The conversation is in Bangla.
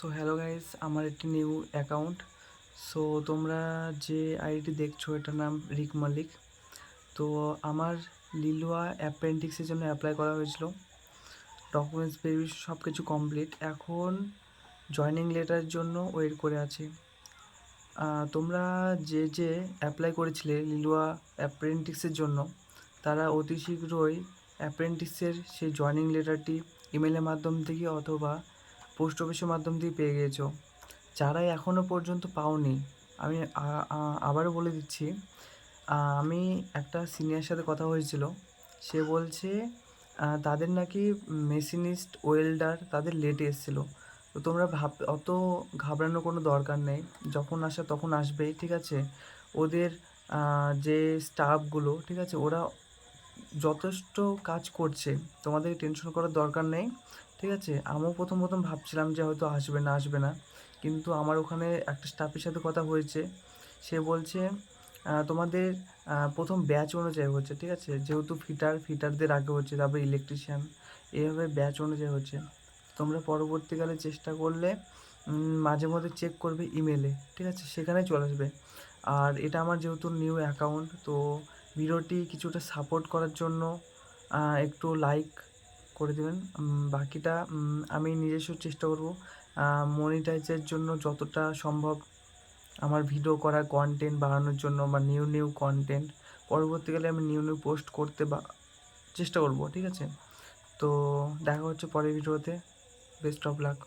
সো হ্যালো গাইস, আমার একটি নিউ অ্যাকাউন্ট। সো তোমরা যে আইডি দেখছো এটার নাম রিক মালিক। তো আমার লিলুয়া অ্যাপ্রেন্টিক্সের জন্য অ্যাপ্লাই করা হয়েছিল, ডকুমেন্টস ভেরিফিকেশন সব কিছু কমপ্লিট। এখন জয়নিং লেটারের জন্য ওয়েট করে আছি। তোমরা যে অ্যাপ্লাই করেছিলে লিলুয়া অ্যাপ্রেন্টিক্সের জন্য, তারা অতি শীঘ্রই অ্যাপ্রেন্টিক্সের সেই জয়নিং লেটারটি ইমেলের মাধ্যম থেকে অথবা পোস্ট অফিসের মাধ্যম দিয়ে পেয়ে গিয়েছো। যারা এখনও পর্যন্ত পাওনি, আমি আবারও বলে দিচ্ছি, আমি একটা সিনিয়রের সাথে কথা হয়েছিল। সে বলছে তাদের নাকি মেশিনিস্ট ওয়েল্ডার তাদের লেটে এসেছিলো। তো তোমরা অত ঘাবড়ানোর কোনো দরকার নেই, যখন আসা তখন আসবেই, ঠিক আছে। ওদের যে স্টাফগুলো, ঠিক আছে, ওরা যথেষ্ট কাজ করছে, তোমাদের টেনশন করার দরকার নেই, ঠিক আছে। আমিও প্রথম ভাবছিলাম যে হয়তো আসবে না, কিন্তু আমার ওখানে একটা স্টাফের সাথে কথা হয়েছে। সে বলছে তোমাদের প্রথম ব্যাচ অনুযায়ী হচ্ছে, ঠিক আছে। যেহেতু ফিটারদের আগে হচ্ছে, তারপরে ইলেকট্রিশিয়ান, এইভাবে ব্যাচ অনুযায়ী হচ্ছে। তোমরা পরবর্তীকালে চেষ্টা করলে মাঝে মধ্যে চেক করবে ইমেলে, ঠিক আছে, সেখানে চলে আসবে। আর এটা আমার যেহেতু নিউ অ্যাকাউন্ট, তো ভিডিওটি কিছুটা সাপোর্ট করার জন্য একটু লাইক করে দেবেন। বাকিটা আমি নিজস্ব চেষ্টা করব মনিটাইজের জন্য যতটা সম্ভব আমার ভিডিও করা কন্টেন্ট বাড়ানোর জন্য, বা নিউ কন্টেন্ট পরবর্তীকালে আমি নিউ পোস্ট করতে বা চেষ্টা করব, ঠিক আছে। তো দেখা হচ্ছে পরের ভিডিওতে। Best of luck.